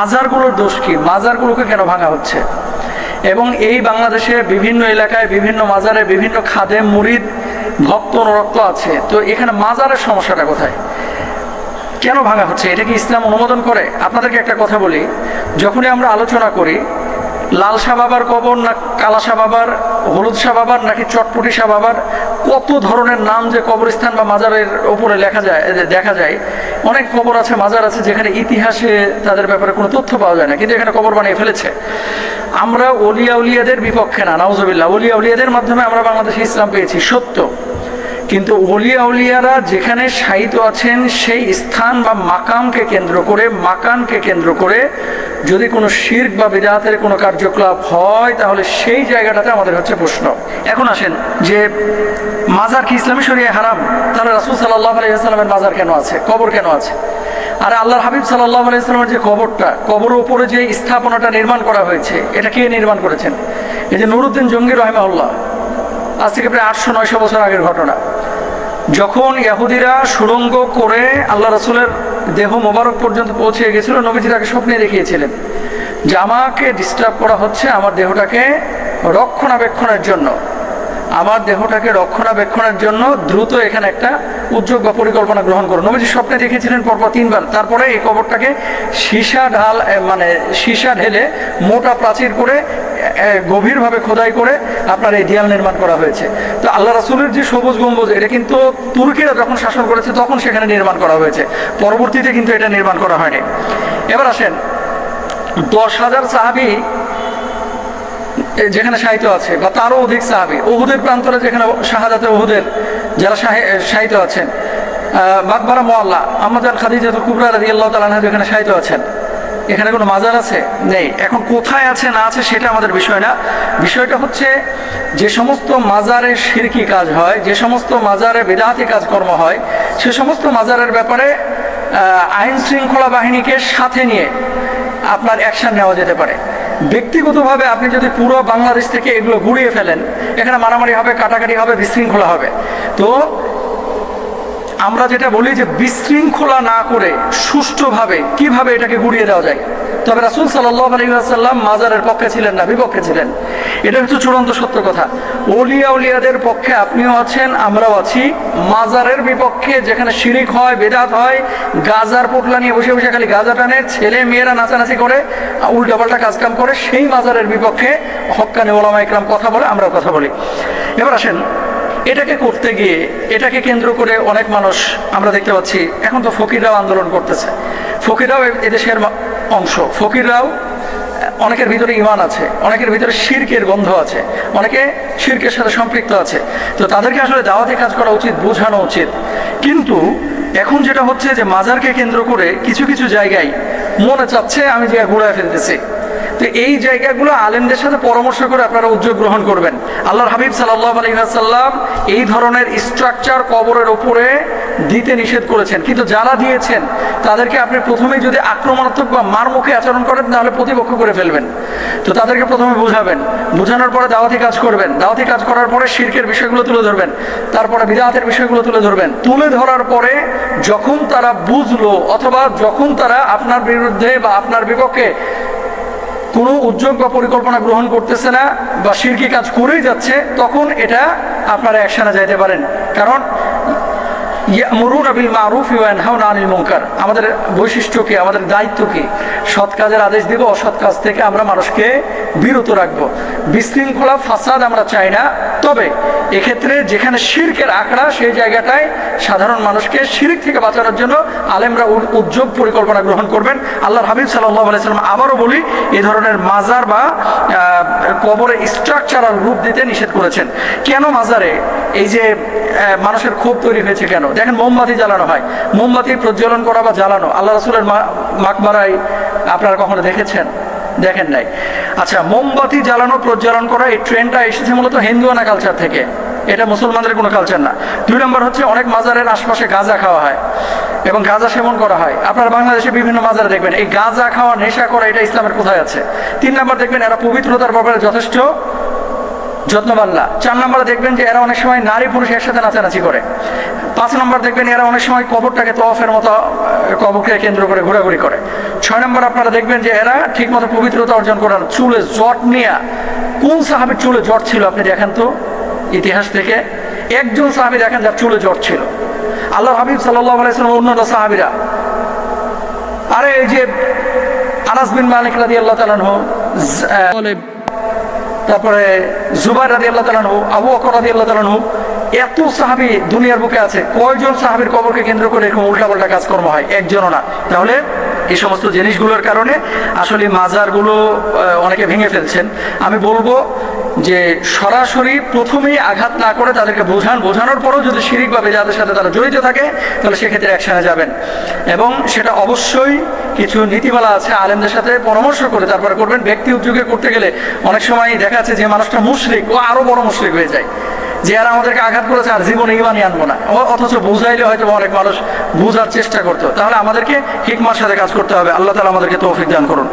মাজারগুলোর দোষ কি, মাজারগুলোকে কেন ভাঙা হচ্ছে? এবং এই বাংলাদেশে বিভিন্ন এলাকায় বিভিন্ন মাজারে বিভিন্ন খাদেম মুরিদ ভক্ত অনুরক্ত আছে, তো এখানে মাজারের সমস্যাটা কোথায়, কেন ভাঙা হচ্ছে, এটা কি ইসলাম অনুমোদন করে? আপনাদেরকে একটা কথা বলি, যখনই আমরা আলোচনা করি লাল শাহ বাবার কবর না কালা শাহ বাবার, হলুদ শাহ বাবার নাকি চটপটি শাহ বাবার, কত ধরনের নাম যে কবরস্থান বা মাজারের ওপরে লেখা যায়, দেখা যায় অনেক কবর আছে, মাজার আছে যেখানে ইতিহাসে তাদের ব্যাপারে কোনো তথ্য পাওয়া যায় না, কিন্তু এখানে কবর বানিয়ে ফেলেছে। আমরা ওলিয়া উলিয়াদের বিপক্ষে না, নাউজুবিল্লাহ, ওলিয়া উলিয়াদের মাধ্যমে আমরা বাংলাদেশে ইসলাম পেয়েছি সত্য, কিন্তু ওলিয়া উলিয়ারা যেখানে শায়িত আছেন সেই স্থান বা মাকামকে কেন্দ্র করে, মাকানকে কেন্দ্র করে যদি কোনো শিরক বা বিদআতের কোনো কার্যকলাপ হয় তাহলে সেই জায়গাটাতে আমাদের হচ্ছে প্রশ্ন। এখন আসেন যে মাজার কি ইসলামী শরিয়ায় হারাম? তাহলে রাসূল সাল্লাল্লাহু আলাইহি ওয়াসাল্লামের মাজার কেন আছে, কবর কেন আছে? আর আল্লাহর হাবিব সাল্লাল্লাহু আলাইহি ওয়াসাল্লামের যে কবরটা, কবরের উপরে যে স্থাপনাটা নির্মাণ করা হয়েছে, এটা কে নির্মাণ করেছেন? এই যে নুরুদ্দিন জঙ্গি রাহিমাহুল্লাহ, আজ থেকে প্রায় 800-900 বছর আগের ঘটনা, যখন ইহুদিরা সুড়ঙ্গ করে আল্লাহ রাসূলের দেহ মোবারক পর্যন্ত পৌঁছে গেছিল, নবীজি তাকে স্বপ্নে দেখিয়েছিলেন যে আমাকে ডিস্টার্ব করা হচ্ছে, আমার দেহটাকে রক্ষণাবেক্ষণের জন্য, আমার দেহটাকে রক্ষণাবেক্ষণের জন্য দ্রুত এখানে একটা উদ্যোগ বা পরিকল্পনা গ্রহণ করো। নবীজি স্বপ্নে দেখেছিলেন পরপর 3 বার। তারপরে এই কবরটাকে সীসা ঢেলে মোটা প্রাচীর করে গভীরভাবে খোদাই করে আপনার এই দেয়াল নির্মাণ করা হয়েছে। তো আল্লাহ রাসূলের যে সবুজ গম্বুজ, এটা কিন্তু তুর্কিরা যখন শাসন করেছে তখন সেখানে নির্মাণ করা হয়েছে, পরবর্তীতে কিন্তু এটা নির্মাণ করা হয়নি। এবার আসেন 10,000 সাহাবী যেখানে শায়িত আছে বা তারও অধিক সাহাবী, উহুদের প্রান্তরে যেখানে শাহাদাতে উহুদের যারা শায়িত আছেন, মাকবারা মুআল্লা আম্মা জান খাদিজাতুল কুবরা রাদিয়াল্লাহু তাআলা আনহা যেখানে শায়িত আছেন, এখানে কোনো মাজার আছে? নেই। এখন কোথায় আছে না আছে সেটা আমাদের বিষয় না, বিষয়টা হচ্ছে যে সমস্ত মাজারে শিরকি কাজ হয়, যে সমস্ত মাজারে বিদআতি কাজকর্ম হয়, সে সমস্ত মাজারের ব্যাপারে আইন শৃঙ্খলা বাহিনীকে সাথে নিয়ে আপনার অ্যাকশন নেওয়া যেতে পারে। ব্যক্তিগতভাবে আপনি যদি পুরো বাংলাদেশ থেকে এগুলো গুড়িয়ে ফেলেন, এখানে মারামারি হবে, কাটাকাটি হবে, বিশৃঙ্খলা হবে। তো আমরা যেটা বলি যে বিশৃঙ্খলা না করে সুষ্ঠুভাবে কিভাবে এটাকে গুড়িয়ে দেওয়া যায়। তবে রাসূল সাল্লাল্লাহু আলাইহি ওয়াসাল্লাম মাজারের পক্ষে ছিলেন না, বিপক্ষে ছিলেন, এটা হচ্ছে চূড়ান্ত সত্য কথা। ওলিয়া উলিয়াদের পক্ষে আপনিও আছেন, আমরাও আছি। মাজারের বিপক্ষে যেখানে শিরিক হয়, বেদাত হয়, গাজার পোটলা নিয়ে বসে বসে খালি গাজা টানে, ছেলে মেয়েরা নাচানাচি করে, উল্টাপাল্টা কাজকাম করে, সেই মাজারের বিপক্ষে হক্কানি ওলামা ইকরাম কথা বলে, আমরাও কথা বলি। এবার আসেন, এটাকে করতে গিয়ে, এটাকে কেন্দ্র করে অনেক মানুষ আমরা দেখতে পাচ্ছি, এখন তো ফকিররাও আন্দোলন করতেছে। ফকিররাও এদেশের অংশ, ফকিররাও অনেকের ভিতরে ঈমান আছে, অনেকের ভিতরে শিরকের গন্ধ আছে, অনেকে শিরকের সাথে সম্পৃক্ত আছে। তো তাদেরকে আসলে দাওয়াতি কাজ করা উচিত, বোঝানো উচিত। কিন্তু এখন যেটা হচ্ছে যে মাজারকে কেন্দ্র করে কিছু কিছু জায়গায় মনে চাচ্ছে আমি যে ঘুরায় ফেলতেছি। তো এই জায়গাগুলো আলেমদের সাথে পরামর্শ করে আপনারা উদ্যোগ গ্রহণ করবেন। আল্লাহর হাবিব সাল্লাল্লাহু আলাইহি ওয়াসাল্লাম এই ধরনের স্ট্রাকচার কবরের উপরে দিতে নিষেধ করেছেন, কিন্তু যারা দিয়েছেন তাদেরকে আপনি প্রথমেই যদি আক্রমণাত্মক বা মারমুখী আচরণ করেন তাহলে প্রতিপক্ষ করে ফেলবেন। তো তাদেরকে প্রথমে বুঝাবেন, বোঝানোর পরে দাওয়াতি কাজ করবেন, দাওয়াতি কাজ করার পরে শিরকের বিষয়গুলো তুলে ধরবেন, তারপরে বিদআতের বিষয়গুলো তুলে ধরবেন। তুলে ধরার পরে যখন তারা বুঝলো অথবা যখন তারা আপনার বিরুদ্ধে বা আপনার বিপক্ষে কোনো উদ্যোগ বা পরিকল্পনা গ্রহণ করতেছে না বা শিরকি কাজ করেই যাচ্ছে, তখন এটা আপনারা অ্যাকশনে যাইতে পারেন। কারণ ইয়ামুরুনা বিল মারুফ ওয়া ইয়ানহাউনা আনিল মুনকার, আমাদের বৈশিষ্ট্য কি, আমাদের দায়িত্ব কি? সৎ কাজের আদেশ দিব, অসৎ কাজ থেকে আমরা মানুষকে বিরত রাখবো। বিশৃঙ্খলা ফাসাদ আমরা চাই না। তবে এক্ষেত্রে যেখানে শিরকের আখড়া, সেই জায়গাটায় সাধারণ মানুষকে শিরক থেকে বাঁচানোর জন্য আলেমরা উদ্যোগ পরিকল্পনা গ্রহণ করবেন। আল্লাহর হাবিব সাল্লাল্লাহু আলাইহি ওয়াসাল্লাম আবারও বলি, এই ধরনের মাজার বা কবরে স্ট্রাকচারাল রূপ দিতে নিষেধ করেছেন। কেন মাজারে এই যে মানুষের ক্ষোভ তৈরি হয়েছে কেন? দেখেন, মোমবাতি জ্বালানো হয়, মোমবাতি প্রজ্বলন করা বা জ্বালানো আল্লাহ রাসূলের মাকবারায় আপনারা কখনো দেখেছেন? দেখেন নাই। আচ্ছা, মোমবাতি জ্বালানো প্রজ্বলন করা এই ট্রেন্ডটা এসেছে মূলত হিন্দুয়ানা কালচার থেকে, এটা মুসলমানদের কোনো কালচার না। 2 নম্বর হচ্ছে অনেক মাজারের আশপাশে গাঁজা খাওয়া হয় এবং গাঁজা সেবন করা হয়। আপনারা বাংলাদেশে বিভিন্ন মাজারে দেখবেন এই গাঁজা খাওয়া, নেশা করা, এটা ইসলামের কোথায় আছে? 3 নম্বর দেখবেন এরা পবিত্রতার ব্যাপারে যথেষ্ট যত্নবান না। 4 নম্বরে দেখবেন যে এরা অনেক সময় নারী পুরুষ একসাথে নাচানাচি করে। 5 নম্বর দেখবেন এরা অনেক সময় কবরটাকে তওয়াফের মতো কবরকে কেন্দ্র করে ঘোরাঘুরি করে। 6 নম্বর আপনারা দেখবেন যে এরা ঠিকমতো পবিত্রতা অর্জন করার চুলে জট নিয়ে, কোন সাহাবীর চুলে জট ছিল আপনি দেখেন তো ইতিহাস থেকে, একজন সাহাবী দেখেন যার চুলে জট ছিল। আল্লাহর হাবিব সাল্লাল্লাহু আলাইহি ওয়াসাল্লাম অন্যান্য সাহাবীরা, আরে এই যে আনাস বিন মালিক রাদিয়াল্লাহু তাআলা আনহু, তারপরে জুবাইর রাদিয়াল্লাহু তাআলা আনহু, আবু বকর রাদিয়াল্লাহু তাআলা আনহু, এত সাহাবী দুনিয়ার বুকে আছে, কয়জন সাহাবীর কবরকে কেন্দ্র করে এরকম উল্টাপাল্টা কাজকর্ম হয়? একজনও না। তাহলে এই সমস্ত জিনিসগুলোর কারণে আসলে মাজারগুলো অনেকে ভেঙে ফেলছেন। আমি বলবো যে সরাসরি প্রথমেই আঘাত না করে তাদেরকে বোঝানোর পরেও যদি শিরিকভাবে যাদের সাথে তারা জড়িত থাকে তাহলে সেক্ষেত্রে অ্যাকশনে যাবেন, এবং সেটা অবশ্যই কিছু নীতিমালা আছে, আলেমদের সাথে পরামর্শ করে তারপরে করবেন। ব্যক্তি উদ্যোগে করতে গেলে অনেক সময় দেখা যাচ্ছে যে মানুষটা মুশরিক, ও আরো বড় মুশরিক হয়ে যায়, যে আর আমাদেরকে আঘাত করেছে আর জীবনে ইমানই আনবো না, অথচ বুঝাইলে হয়তো অনেক মানুষ বুঝার চেষ্টা করতো। তাহলে আমাদেরকে হিকমার সাথে কাজ করতে হবে। আল্লাহ তাআলা আমাদেরকে তৌফিক দান করুন।